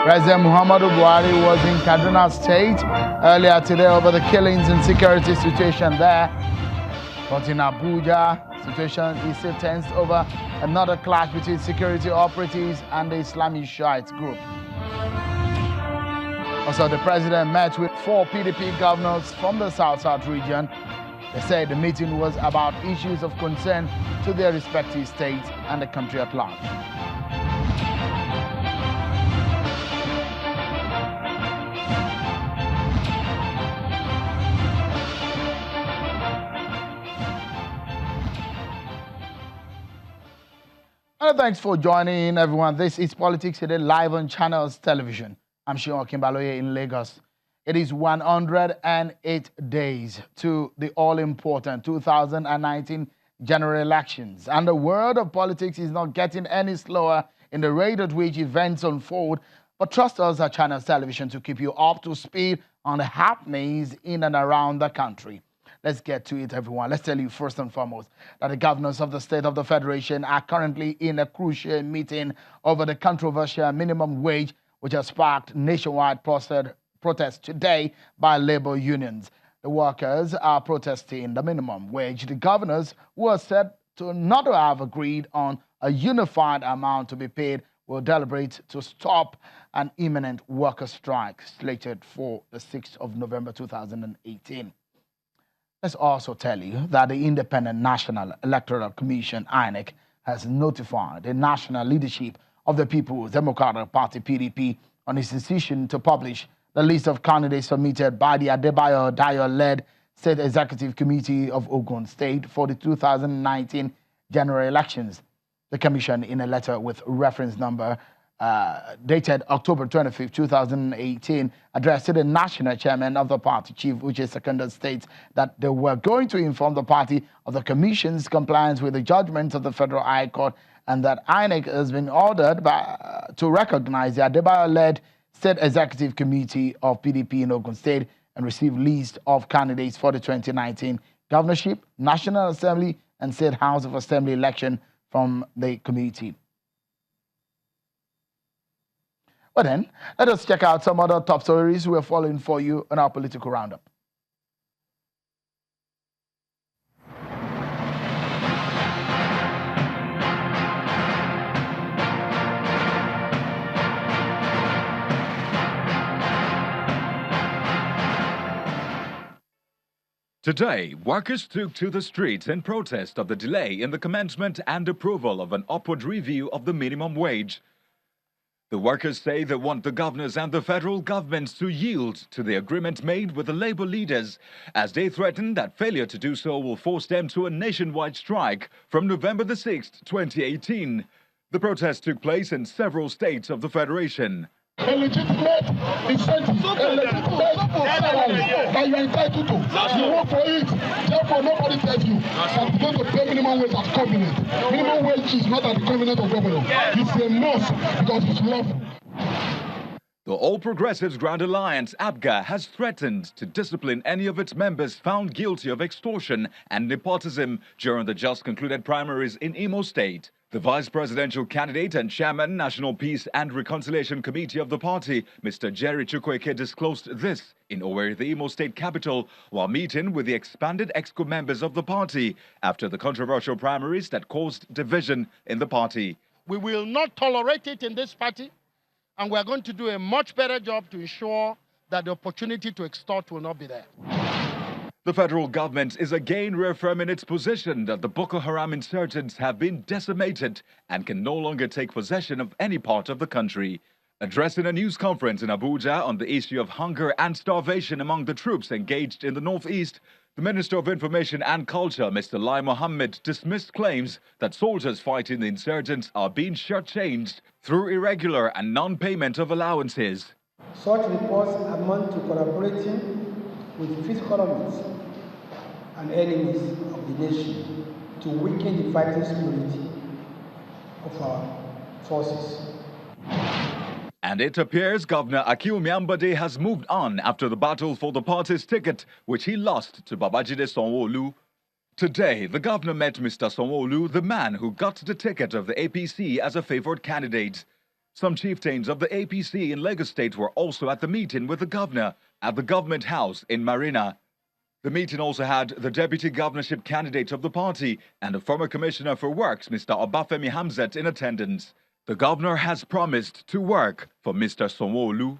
President Muhammadu Buhari was in Kaduna State earlier today over the killings and security situation there. But in Abuja, situation is still tense over another clash between security operatives and the Islamic Shiite group. Also, the president met with 4 PDP governors from the South-South region. They said the meeting was about issues of concern to their respective states and the country at large. And thanks for joining in, everyone. This is Politics Today live on Channels Television. I'm Shion Kimbaloye in Lagos. It is 108 days to the all-important 2019 general elections. And the world of politics is not getting any slower in the rate at which events unfold. But trust us at Channels Television to keep you up to speed on the happenings in and around the country. Let's get to it, everyone. Let's tell you first and foremost that the governors of the State of the Federation are currently in a crucial meeting over the controversial minimum wage, which has sparked nationwide protests today by labor unions. The workers are protesting the minimum wage. The governors, who are said to not have agreed on a unified amount to be paid, will deliberate to stop an imminent worker strike slated for the 6th of November 2018. Let's also tell you that the Independent National Electoral Commission, INEC, has notified the national leadership of the People's Democratic Party, PDP, on its decision to publish the list of candidates submitted by the Adebayo Dayo-led State Executive Committee of Ogun State for the 2019 general elections. The Commission, in a letter with reference number dated October 25, 2018, addressed to the national chairman of the party, Chief Uche Secondary, states that they were going to inform the party of the Commission's compliance with the judgments of the Federal High Court, and that INEC has been ordered to recognize the Adebayo-led State Executive Committee of PDP in Ogun State and receive list of candidates for the 2019 governorship, National Assembly, and State House of Assembly election from the committee. But then, let us check out some other top stories we're following for you on our political roundup. Today, workers took to the streets in protest of the delay in the commencement and approval of an upward review of the minimum wage. The workers say they want the governors and the federal governments to yield to the agreement made with the labor leaders, as they threaten that failure to do so will force them to a nationwide strike from November the 6th, 2018. The protest took place in several states of the Federation. A legitimate incentive, a legitimate salary that you are entitled to. You work for it, therefore nobody tells you that you're going to pay minimum wage at covenant. Minimum wage is not at the covenant of governor. It's a must because it's lawful. The All Progressives Grand Alliance, APGA, has threatened to discipline any of its members found guilty of extortion and nepotism during the just concluded primaries in Imo State. The vice presidential candidate and chairman, National Peace and Reconciliation Committee of the party, Mr. Jerry Chukwueke, disclosed this in Owerri, the Imo State capital, while meeting with the expanded EXCO members of the party after the controversial primaries that caused division in the party. We will not tolerate it in this party, and we're going to do a much better job to ensure that the opportunity to extort will not be there. The federal government is again reaffirming its position that the Boko Haram insurgents have been decimated and can no longer take possession of any part of the country. Addressing a news conference in Abuja on the issue of hunger and starvation among the troops engaged in the northeast, the Minister of Information and Culture, Mr. Lai Mohammed, dismissed claims that soldiers fighting the insurgents are being shortchanged through irregular and non-payment of allowances. Such reports amount to collaborating with physical enemies and enemies of the nation to weaken the fighting spirit of our forces. And it appears Governor Ambode has moved on after the battle for the party's ticket, which he lost to Babajide Sanwoolu. Today, the governor met Mr. Sanwoolu, the man who got the ticket of the APC as a favored candidate. Some chieftains of the APC in Lagos State were also at the meeting with the governor at the government house in Marina. The meeting also had the deputy governorship candidate of the party and the former commissioner for works, Mr. Obafemi Hamzat, in attendance. The governor has promised to work for Mr. Sanwoolu.